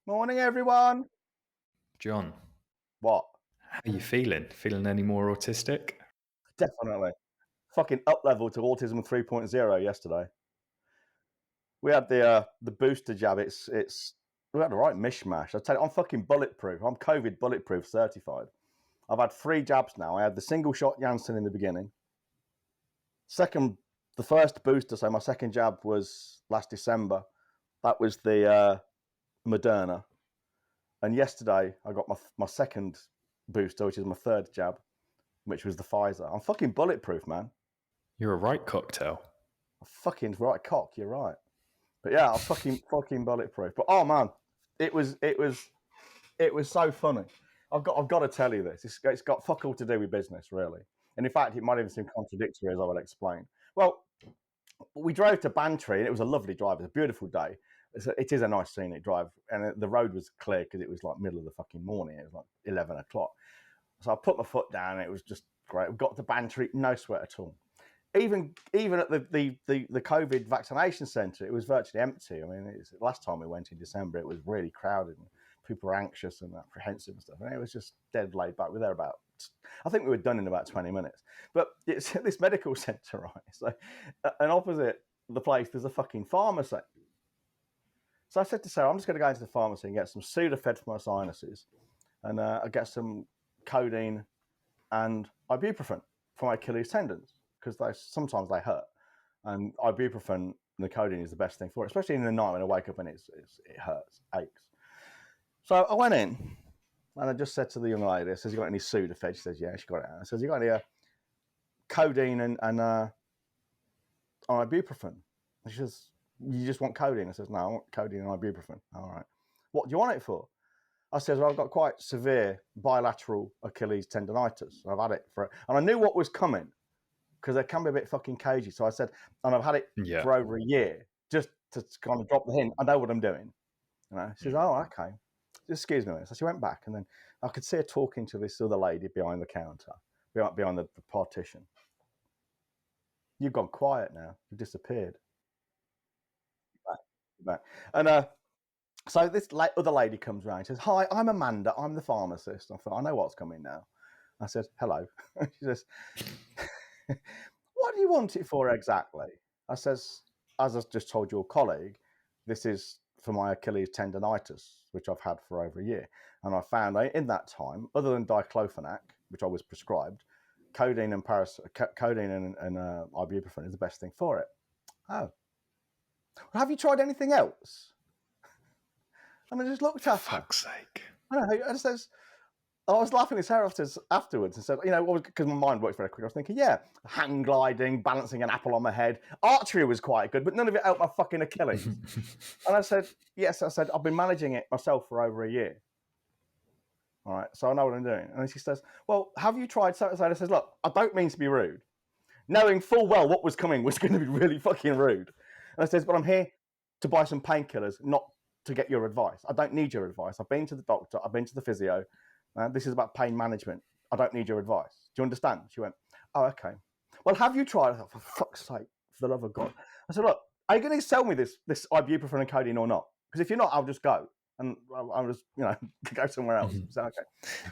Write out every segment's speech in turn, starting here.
Morning, everyone. John, What? how are you feeling? Feeling any more autistic? Definitely. Fucking up level to autism 3.0 yesterday. We had the booster jab. It's we had a right mishmash. I tell you, I'm fucking bulletproof. I'm COVID bulletproof certified. I've had 3 jabs now. I had the single shot Janssen in the beginning. The first booster, so my second jab was last December. That was the Moderna. And yesterday I got my second booster, which is my third jab, which was the Pfizer. I'm fucking bulletproof, man. You're a right cocktail. Fucking right cock, you're right. But yeah, I'm fucking bulletproof. But oh man, it was so funny. I've got to tell you this. It's got fuck all to do with business, really. And in fact, it might even seem contradictory, as I will explain. Well, we drove to Bantry, and it was a lovely drive. It was a beautiful day. It is a nice scenic drive, and the road was clear because it was like middle of the fucking morning. It was like 11 o'clock. So I put my foot down, and it was just great. We got to Bantry, no sweat at all. Even at the COVID vaccination centre, it was virtually empty. I mean, last time we went in December, it was really crowded and people were anxious and apprehensive and stuff. And it was just dead laid back. We were there I think we were done in about 20 minutes. But it's this medical centre, right? So, and opposite the place, there's a fucking pharmacy. So I said to Sarah, I'm just going to go into the pharmacy and get some Sudafed for my sinuses, and I get some codeine and ibuprofen for my Achilles tendons, because sometimes they hurt, and ibuprofen and the codeine is the best thing for it, especially in the night when I wake up and it hurts, aches. So I went in and I just said to the young lady, I says, "You got any Sudafed?" She says, "Yeah." She got it out. I says, "You got any codeine and ibuprofen?" And she says, "You just want codeine?" I says, "No, I want codeine and ibuprofen." "All right. What do you want it for?" I says, "Well, I've got quite severe bilateral Achilles tendonitis. I've had it and I knew what was coming, because they can be a bit fucking cagey. So I said, and I've had it for over a year, just to kind of drop the hint. I know what I'm doing." She says, "Oh, okay. Excuse me." So she went back, and then I could see her talking to this other lady behind the counter, behind the partition. "You've gone quiet now. You've disappeared." Back. And so this other lady comes around and says, "Hi, I'm Amanda. I'm the pharmacist." I thought, I know what's coming now. I said, "Hello." She says, "What do you want it for exactly?" I says, "As I just told your colleague, this is for my Achilles tendonitis, which I've had for over a year. And I found in that time, other than diclofenac, which I was prescribed, codeine and ibuprofen is the best thing for it." "Oh. Well, have you tried anything else?" And I just looked at her. Fuck's sake. I was laughing at her afterwards and said, because my mind works very quick. I was thinking, yeah, hang gliding, balancing an apple on my head. Archery was quite good, but none of it helped my fucking Achilles. And I said, yes, I've been managing it myself for over a year. All right, so I know what I'm doing. And she says, "Well, have you tried so and so?" I says, "Look, I don't mean to be rude, knowing full well what was coming was going to be really fucking rude." And I says, "But I'm here to buy some painkillers, not to get your advice. I don't need your advice. I've been to the doctor. I've been to the physio. This is about pain management. I don't need your advice. Do you understand?" She went, "Oh, okay. Well, have you tried?" I thought, for fuck's sake, for the love of God. I said, "Look, are you going to sell me this ibuprofen and codeine or not? Because if you're not, I'll just go. And I'll just, go somewhere else." So, okay.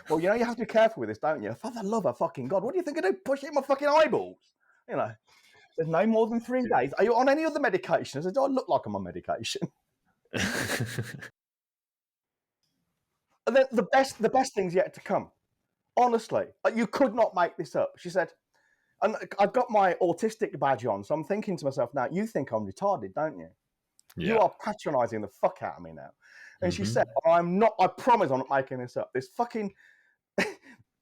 "Well, you have to be careful with this, don't you?" For the love of fucking God, what do you think I do? Push it in my fucking eyeballs? There's no more than 3 days. "Are you on any other medication?" I said, "Do I look like I'm on medication?" And then the best thing's yet to come. Honestly, you could not make this up. She said, and I've got my autistic badge on, so I'm thinking to myself now, you think I'm retarded, don't you? Yeah. You are patronising the fuck out of me now. And she said, "I'm not, I promise I'm not making this up." This fucking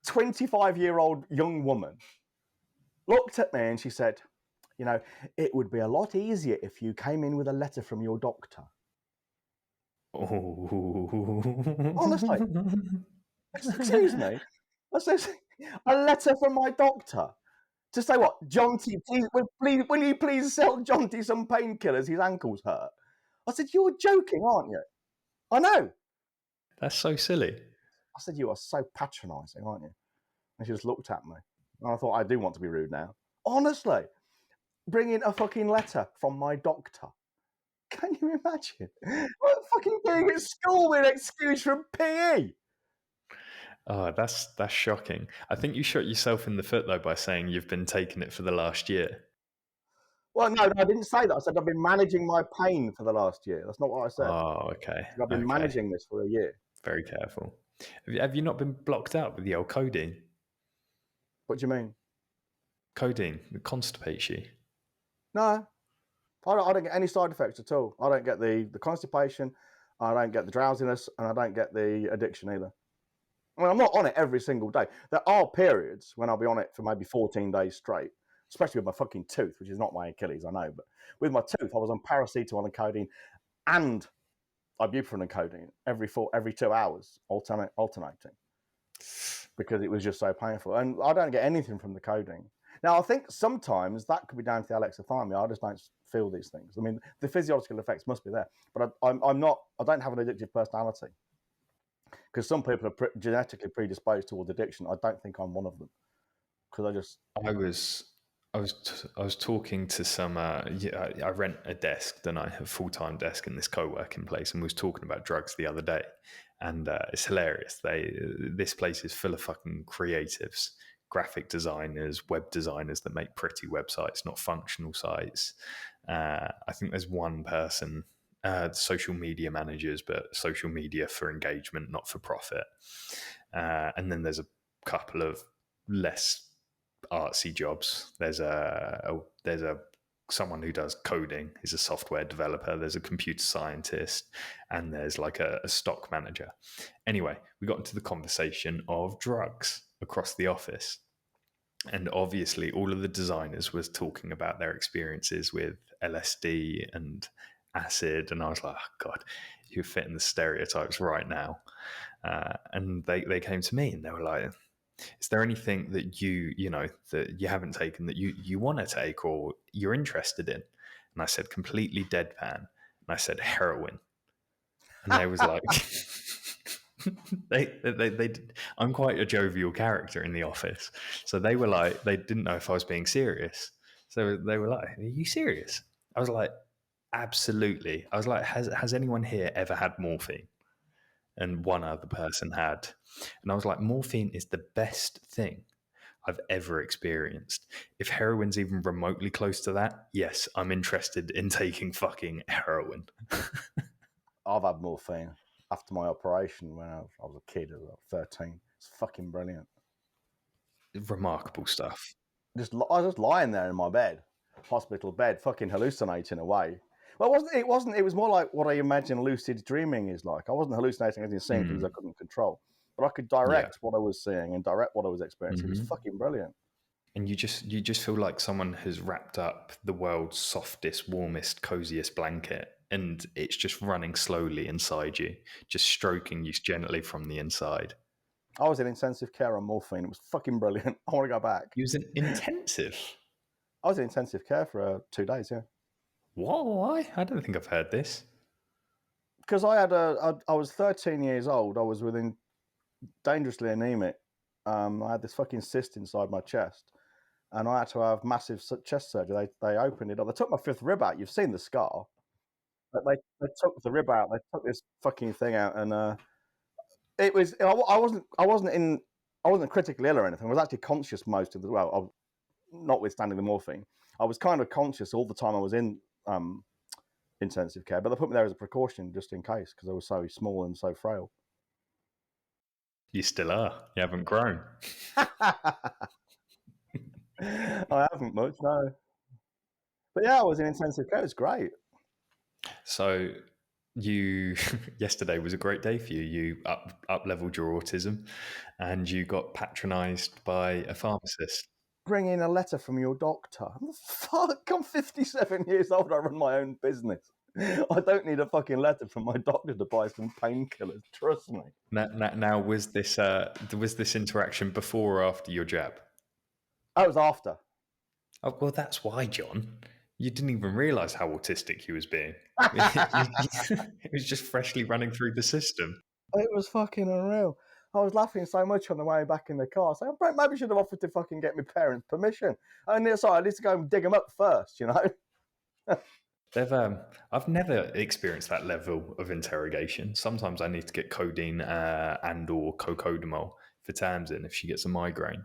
25-year-old young woman looked at me and she said, "It would be a lot easier if you came in with a letter from your doctor." Oh. Honestly. Excuse me. I said, "A letter from my doctor to say what? Jonty, will you please sell Jonty some painkillers? His ankle's hurt." I said, "You're joking, aren't you?" "I know." That's so silly. I said, "You are so patronising, aren't you?" And she just looked at me. And I thought, I do want to be rude now. Honestly, bring in a fucking letter from my doctor. Can you imagine? What fucking doing at school with an excuse from PE? Oh, that's shocking. I think you shot yourself in the foot though by saying you've been taking it for the last year. Well, no, I didn't say that. I said I've been managing my pain for the last year. That's not what I said. Oh, okay. I've been managing this for a year. Very careful. Have you not been blocked out with the old codeine? What do you mean? Codeine, it constipates you. No, I don't get any side effects at all. I don't get the constipation, I don't get the drowsiness, and I don't get the addiction either. I mean, I'm not on it every single day. There are periods when I'll be on it for maybe 14 days straight, especially with my fucking tooth, which is not my Achilles, I know. But with my tooth, I was on paracetamol and codeine and ibuprofen and codeine every 2 hours, alternating, because it was just so painful. And I don't get anything from the codeine. Now, I think sometimes that could be down to the alexithymia. I just don't feel these things. I mean, the physiological effects must be there, but I'm not. I don't have an addictive personality, because some people are genetically predisposed towards addiction. I don't think I'm one of them, because I was talking to some. I rent a desk, then I have a full-time desk in this co-working place, and we was talking about drugs the other day, and it's hilarious. This place is full of fucking creatives, graphic designers, web designers that make pretty websites, not functional sites. I think there's one person, social media managers, but social media for engagement, not for profit. And then there's a couple of less artsy jobs. There's someone who does coding, is a software developer. There's a computer scientist, and there's like a stock manager. Anyway, we got into the conversation of drugs across the office. And obviously all of the designers was talking about their experiences with LSD and acid. And I was like, oh, God, you're fitting the stereotypes right now. And they came to me and they were like, is there anything that that you haven't taken that you want to take or you're interested in? And I said, completely deadpan. And I said, heroin. And they was like, I'm quite a jovial character in the office. So they were like, they didn't know if I was being serious. So they were like, are you serious? I was like, absolutely. I was like, has anyone here ever had morphine? And one other person had. And I was like, morphine is the best thing I've ever experienced. If heroin's even remotely close to that, yes, I'm interested in taking fucking heroin. I've had morphine after my operation when I was a kid, I was 13. It's fucking brilliant. Remarkable stuff. I was just lying there in my bed, hospital bed, fucking hallucinating away. Well, it wasn't. It was more like what I imagine lucid dreaming is like. I wasn't hallucinating anything, seeing things I couldn't control, but I could direct what I was seeing and direct what I was experiencing. It was fucking brilliant. And you just feel like someone has wrapped up the world's softest, warmest, coziest blanket, and it's just running slowly inside you, just stroking you gently from the inside. I was in intensive care on morphine. It was fucking brilliant. I want to go back. You was in intensive? I was in intensive care for 2 days, yeah. What? Why? I don't think I've heard this. Because I was 13 years old. I was dangerously anemic. I had this fucking cyst inside my chest, and I had to have massive chest surgery. They opened it up. They took my fifth rib out. You've seen the scar. But they took the rib out. They took this fucking thing out, and it was. I wasn't critically ill or anything. I was actually conscious most of notwithstanding the morphine. I was kind of conscious all the time I was in intensive care, but they put me there as a precaution just in case, because I was so small and so frail. You still are. You haven't grown. I haven't much, no. But yeah, I was in intensive care. It was great. So yesterday was a great day for you. You up-leveled your autism, and you got patronised by a pharmacist. Bring in a letter from your doctor. Fuck, I'm 57 years old. I run my own business. I don't need a fucking letter from my doctor to buy some painkillers. Trust me. Now was this interaction before or after your jab? That was after. Oh, well, that's why, John. You didn't even realise how autistic he was being. It was just freshly running through the system. It was fucking unreal. I was laughing so much on the way back in the car. So maybe I should have offered to fucking get my parents' permission. And sorry, I need to go and dig them up first, you know? They've I've never experienced that level of interrogation. Sometimes I need to get codeine and or cocodamol for Tamsin if she gets a migraine,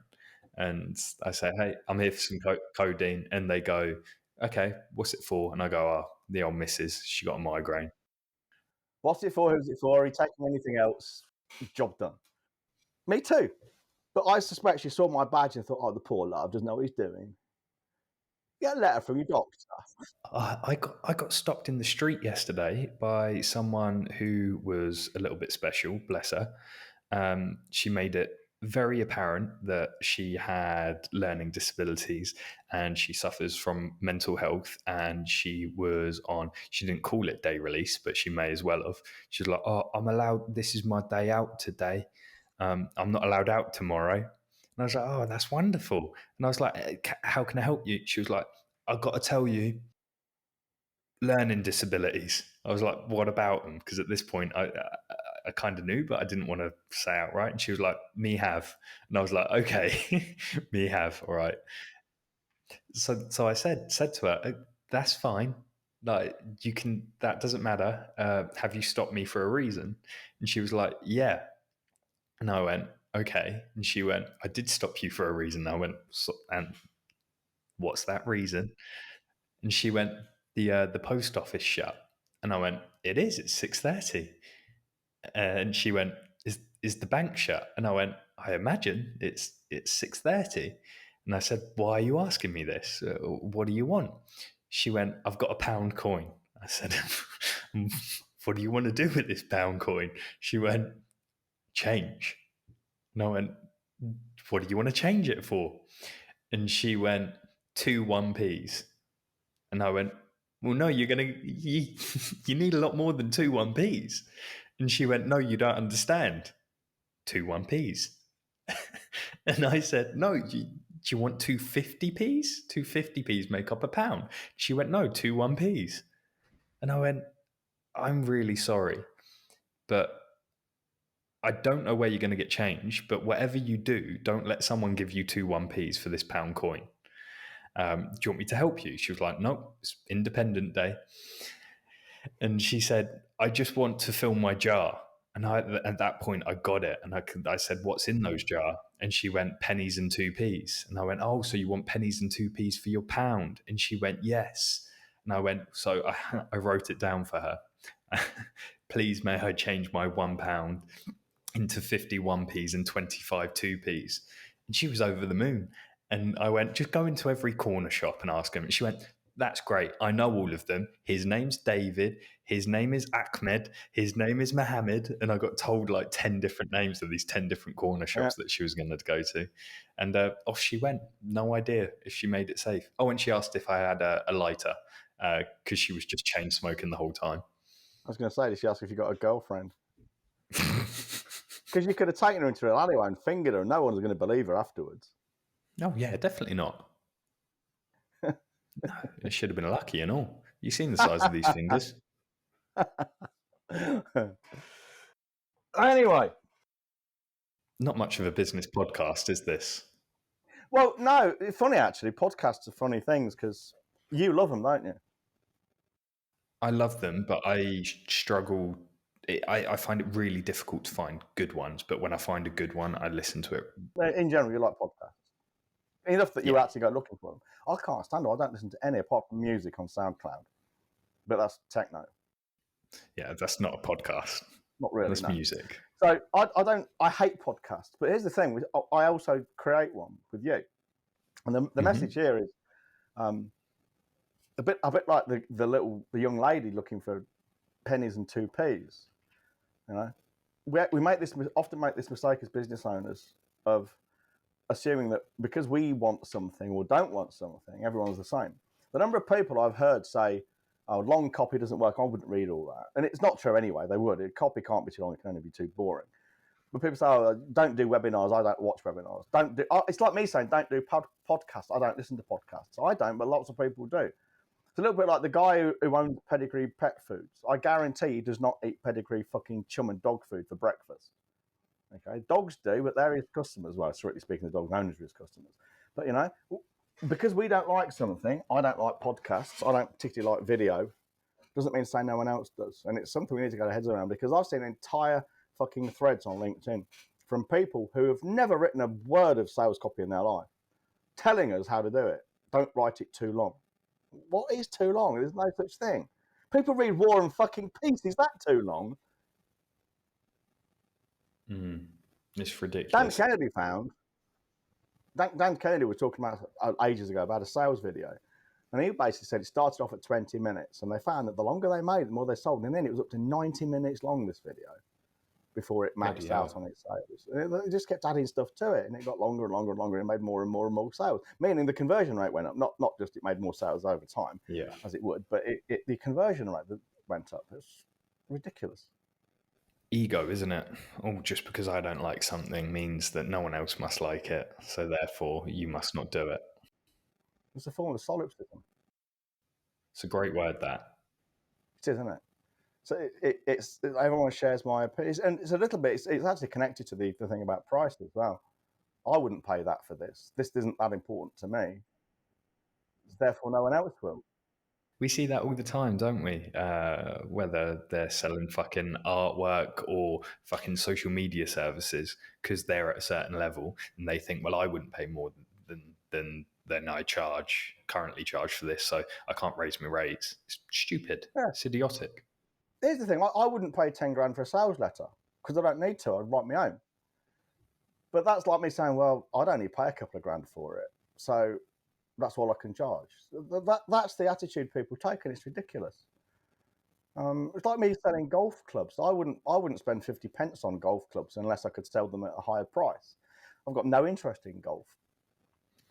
and I say, "Hey, I'm here for some codeine," and they go, "Okay, what's it for?" And I go, "Oh, the old missus, she got a migraine." What's it for? Who's it for? Are you taking anything else? Job done. Me too. But I suspect she saw my badge and thought, oh, the poor love doesn't know what he's doing. Get a letter from your doctor. I got stopped in the street yesterday by someone who was a little bit special. Bless her. She made it very apparent that she had learning disabilities and she suffers from mental health. And she was on. She didn't call it day release, but she may as well have. She's like, "Oh, I'm allowed. This is my day out today. I'm not allowed out tomorrow." And I was like, "Oh, that's wonderful." And I was like, "How can I help you?" She was like, "I've got to tell you, learning disabilities." I was like, "What about them?" Because at this point, I kind of knew, but I didn't want to say outright. And she was like, "Me have," and I was like, "Okay, me have, all right." So I said to her, "That's fine. Like you can. That doesn't matter. Have you stopped me for a reason?" And she was like, "Yeah." And I went, "Okay." And she went, "I did stop you for a reason." I went, "And what's that reason?" And she went, the post office shut." And I went, "It is. It's 6:30." And she went, "Is the bank shut?" And I went, "I imagine it's 6:30." And I said, "Why are you asking me this? What do you want?" She went, "I've got a pound coin." I said, "What do you want to do with this pound coin?" She went, "Change." And I went, "What do you want to change it for?" And she went, "Two 1p's." And I went, "Well, no, you need a lot more than two 1p's." And she went, "No, you don't understand. Two 1p's." And I said, "No, do you want two 50p's? Two 50p's make up a pound." She went, "No, two 1p's." And I went, "I'm really sorry, but I don't know where you're going to get change, but whatever you do, don't let someone give you two 1p's for this pound coin. Do you want me to help you?" She was like, "Nope, it's Independent Day." And she said, "I just want to fill my jar." And at that point, I got it. And I said, "What's in those jar?" And she went, "Pennies and 2p's." And I went, "Oh, so you want pennies and 2p's for your pound?" And she went, "Yes." And I went, so I wrote it down for her. "Please, may I change my £1 into 51p's and 25 2p's?" And she was over the moon. And I went, "Just go into every corner shop and ask him." And she went, "That's great. I know all of them. His name's David. His name is Ahmed. His name is Mohammed." And I got told like 10 different names of these 10 different corner Yeah. shops that she was going to go to. And off she went. No idea if she made it safe. Oh, and she asked if I had a lighter because she was just chain smoking the whole time. I was going to say, did she ask if you got a girlfriend? Because you could have taken her into an alleyway and fingered her, and no one's going to believe her afterwards. Oh, yeah, definitely not. No, it should have been lucky and all. You've seen the size of these fingers. Anyway. Not much of a business podcast, is this? Well, no, it's funny actually. Podcasts are funny things because you love them, don't you? I love them, but I struggle. I find it really difficult to find good ones. But when I find a good one, I listen to it. In general, you like podcasts. Enough that you Yeah. actually go looking for them. I can't stand them. I don't listen to any apart from music on SoundCloud. But that's techno. Yeah, that's not a podcast. Not really, That's no. music. So I hate podcasts. But here's the thing. I also create one with you. And the message here is a bit like the young lady looking for pennies and 2p's. You know, we often make this mistake as business owners of assuming that because we want something or don't want something, everyone's the same. The number of people I've heard say, "Oh, long copy doesn't work. I wouldn't read all that," and it's not true anyway. They would. Copy can't be too long. It can only be too boring. But people say, "Oh, don't do webinars. I don't watch webinars. Don't do." It's like me saying, "Don't do podcasts. I don't listen to podcasts." I don't, but lots of people do. It's a little bit like the guy who owns Pedigree Pet Foods. I guarantee he does not eat Pedigree fucking chum and dog food for breakfast. Okay, dogs do, but they're his customers. Well, strictly speaking, the dog owners are his customers. But you know, because we don't like something, I don't like podcasts, I don't particularly like video, doesn't mean to say no one else does. And it's something we need to get our heads around, because I've seen entire fucking threads on LinkedIn from people who have never written a word of sales copy in their life telling us how to do it. Don't write it too long. What is too long? There's no such thing. People read War and fucking Peace. Is that too long? It's ridiculous. Dan Kennedy was talking about ages ago about a sales video. And he basically said it started off at 20 minutes. And they found that the longer they made, the more they sold. And then it was up to 90 minutes long, this video, before it maxed out on its sales. And it just kept adding stuff to it. And it got longer and longer and longer. And it made more and more and more sales. Meaning the conversion rate went up. Not just it made more sales over time, as it would, but the conversion rate that went up. It's ridiculous. Ego, isn't it? Oh, just because I don't like something means that no one else must like it, so therefore you must not do it. It's a form of solipsism. It's a great word, that. It is, isn't it? So it's everyone shares my opinion, and it's a little bit. It's actually connected to the thing about price as well. I wouldn't pay that for this. This isn't that important to me. Therefore, no one else will. We see that all the time, don't we? Whether they're selling fucking artwork or fucking social media services, because they're at a certain level and they think, well, I wouldn't pay more than I currently charge for this, so I can't raise my rates. It's stupid. Yeah. It's idiotic. Here's the thing: I wouldn't pay 10 grand for a sales letter because I don't need to. I'd write my own. But that's like me saying, well, I'd only pay a couple of grand for it, so that's all I can charge. That's the attitude people take, and it's ridiculous. It's like me selling golf clubs. I wouldn't spend 50 pence on golf clubs unless I could sell them at a higher price. I've got no interest in golf.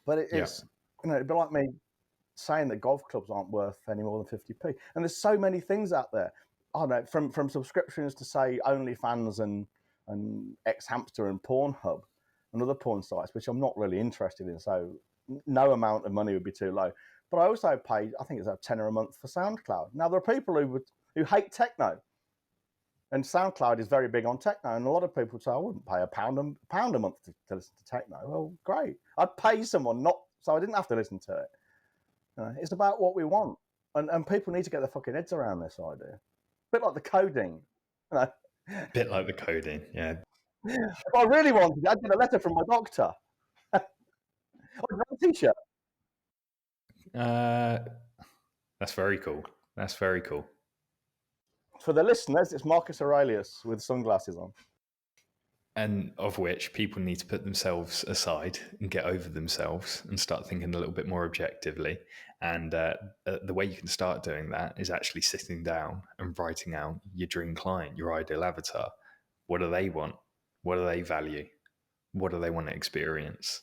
But it's, it'd be like me saying that golf clubs aren't worth any more than 50p. And there's so many things out there. I don't know, from subscriptions to say OnlyFans and Xhamster and Pornhub and other porn sites, which I'm not really interested in. So no amount of money would be too low. But I also paid, I think it's a tenner a month for SoundCloud. Now there are people who hate techno, and SoundCloud is very big on techno. And a lot of people say, I wouldn't pay a pound a month to listen to techno. Well, great. I'd pay someone so I didn't have to listen to it. It's about what we want, and people need to get their fucking heads around this idea. A bit like the coding, Bit like the coding, yeah. If I really wanted, I'd get a letter from my doctor. I'd have a t-shirt. That's very cool. That's very cool. For the listeners, it's Marcus Aurelius with sunglasses on. And of which people need to put themselves aside and get over themselves and start thinking a little bit more objectively. And the way you can start doing that is actually sitting down and writing out your dream client, your ideal avatar. What do they want? What do they value? What do they want to experience?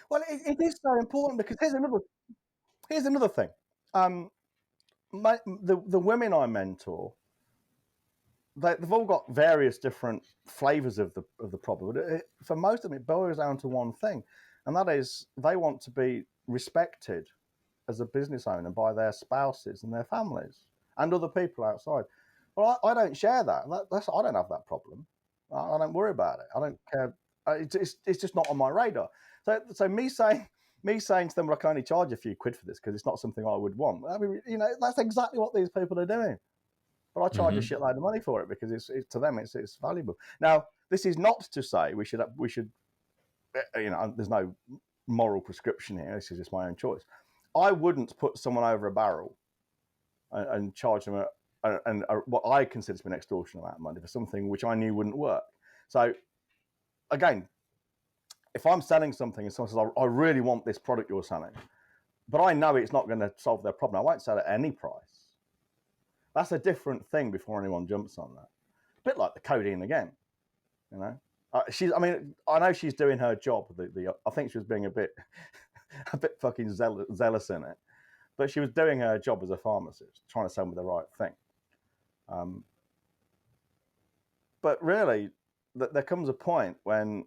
Well, it is so important, because here's another thing. The women I mentor, they've all got various different flavors of the problem. But for most of them, it boils down to one thing, and that is they want to be respected as a business owner by their spouses and their families and other people outside. Well, I don't share that. I don't have that problem. I don't worry about it. I don't care. It's just not on my radar. So me saying to them, well, I can only charge a few quid for this because it's not something I would want. I mean, that's exactly what these people are doing. But I charge a shitload of money for it because it's to them it's valuable. Now, this is not to say we should there's no moral prescription here. This is just my own choice. I wouldn't put someone over a barrel and charge them what I consider to be an extortionate amount of money for something which I knew wouldn't work. So again, if I'm selling something and someone says, I really want this product you're selling, but I know it's not going to solve their problem, I won't sell it at any price. That's a different thing before anyone jumps on that. A bit like the codeine again, I know she's doing her job. I think she was being a bit fucking zealous in it, but she was doing her job as a pharmacist, trying to sell me the right thing. But really, there comes a point when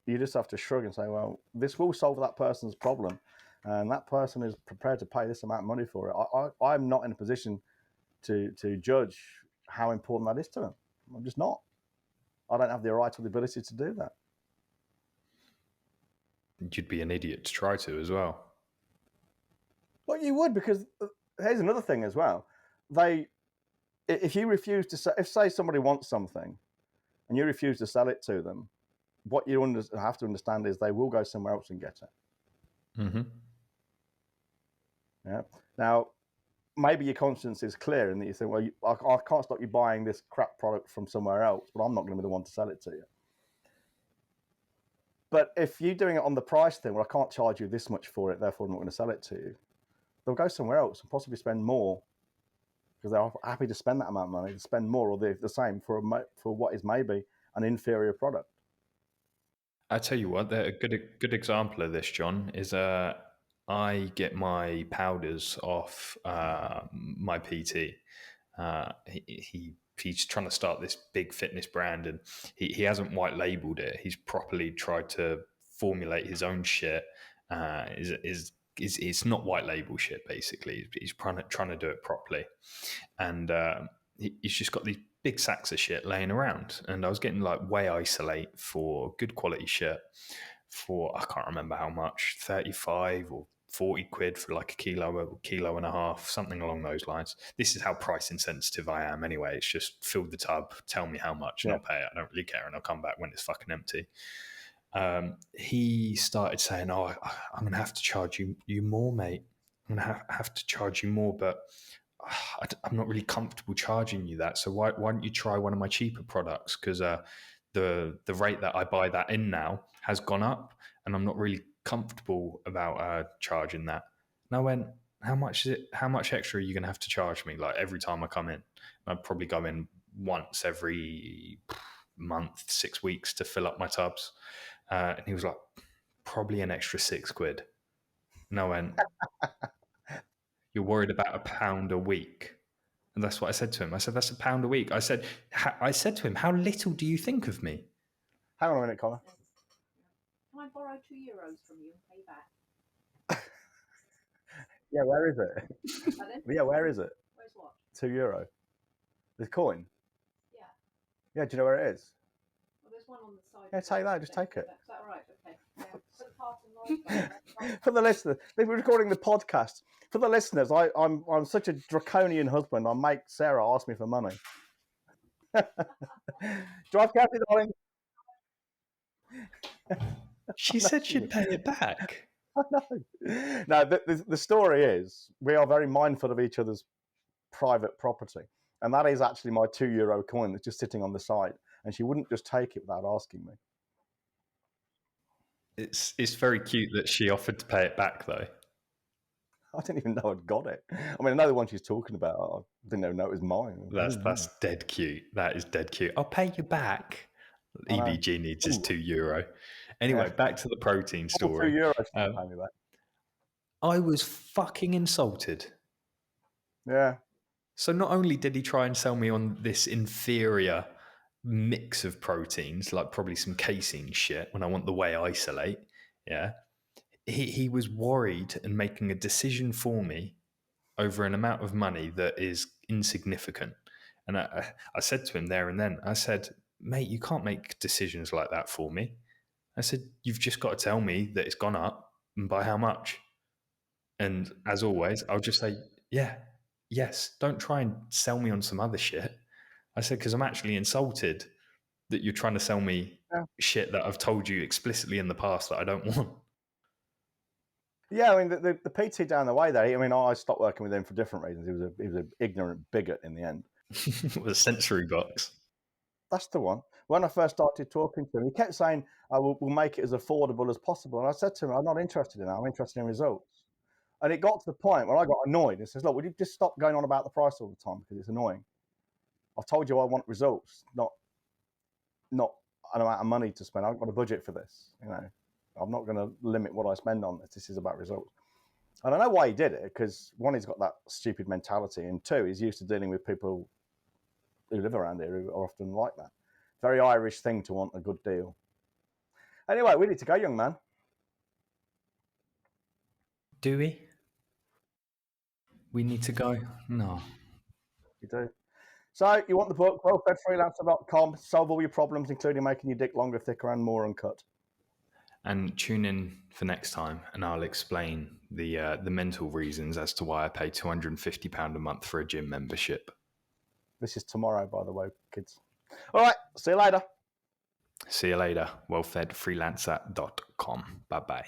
you just have to shrug and say, well, this will solve that person's problem, and that person is prepared to pay this amount of money for it. I'm not in a position to judge how important that is to them. I'm just not. I don't have the right or the ability to do that. You'd be an idiot to try to as well. Well, you would, because here's another thing as well. If you refuse to sell, if say somebody wants something and you refuse to sell it to them, what you have to understand is they will go somewhere else and get it. Mm-hmm. Yeah. Now, maybe your conscience is clear and that you think, well, I can't stop you buying this crap product from somewhere else, but I'm not going to be the one to sell it to you. But if you're doing it on the price thing, well, I can't charge you this much for it, therefore I'm not going to sell it to you, they'll go somewhere else and possibly spend more because they're happy to spend that amount of money, to spend more or the same for what is maybe an inferior product. I tell you what, a good example of this, John, is I get my powders off my PT. He's trying to start this big fitness brand, and he hasn't white labeled it. He's properly tried to formulate his own shit. It's not white label shit. Basically, he's trying to do it properly, and he's just got these big sacks of shit laying around. And I was getting like Whey Isolate for good quality shit for, I can't remember how much, 35 or 40 quid for like a kilo and a half, something along those lines. This is how price insensitive I am anyway. It's just fill the tub, tell me how much, and I'll pay it. I don't really care, and I'll come back when it's fucking empty. He started saying, "Oh, I'm going to have to charge you more, mate. I'm going to have to charge you more, but I'm not really comfortable charging you that. So why don't you try one of my cheaper products? Because the rate that I buy that in now has gone up, and I'm not really comfortable about charging that." And I went, "How much is it? How much extra are you going to have to charge me? Like every time I come in, I'd probably go in once every month, 6 weeks to fill up my tubs." And he was like, "Probably an extra £6." And I went, "You're worried about £1 a week?" And that's what I said to him. I said, "That's £1 a week." I said to him, "How little do you think of me?" Hang on a minute, Connor. Can I borrow €2 from you and pay back? Yeah, where is it? Pardon? Yeah, where is it? Where's what? €2. The coin? Yeah. Yeah, do you know where it is? Well, there's one on the side. Yeah, take that, just take it. Is that right? Okay. Yeah. Put the part in line. For the listeners, if we're recording the podcast, for the listeners, I'm such a draconian husband. I make Sarah ask me for money. Drive carefully, darling. She said she'd pay it back. I know. No, the story is we are very mindful of each other's private property, and that is actually my €2 coin that's just sitting on the side, and she wouldn't just take it without asking me. It's very cute that she offered to pay it back, though. I didn't even know I'd got it. I mean, I know the one she's talking about. I didn't even know it was mine. That's dead cute. That is dead cute. I'll pay you back. EBG needs his €2. Anyway, back to the protein story. €2 to pay me back. I was fucking insulted. Yeah. So not only did he try and sell me on this inferior mix of proteins, like probably some casein shit when I want the Whey Isolate, yeah, he was worried and making a decision for me over an amount of money that is insignificant. And I said to him there and then, I said, "Mate, you can't make decisions like that for me." I said, "You've just got to tell me that it's gone up and by how much." And as always, I'll just say, "Yeah, yes, don't try and sell me on some other shit." I said, "Because I'm actually insulted that you're trying to sell me shit that I've told you explicitly in the past that I don't want." Yeah, I mean, the PT down the way there, I mean, I stopped working with him for different reasons. He was an ignorant bigot in the end. With a sensory box. That's the one. When I first started talking to him, he kept saying, we'll make it as affordable as possible. And I said to him, "I'm not interested in that. I'm interested in results." And it got to the point where I got annoyed and says, "Look, would you just stop going on about the price all the time because it's annoying? I've told you I want results, not an amount of money to spend. I've got a budget for this. You know, I'm not going to limit what I spend on this. This is about results." And I know why he did it, because one, he's got that stupid mentality, and two, he's used to dealing with people who live around here who are often like that. Very Irish thing to want a good deal. Anyway, we need to go, young man. Do we? We need to go? No. You do. So you want the book, Well-Fed Freelancer.com, solve all your problems, including making your dick longer, thicker, and more uncut. And tune in for next time, and I'll explain the mental reasons as to why I pay £250 a month for a gym membership. This is tomorrow, by the way, kids. All right, see you later. See you later. Well-Fed Freelancer.com. Bye-bye.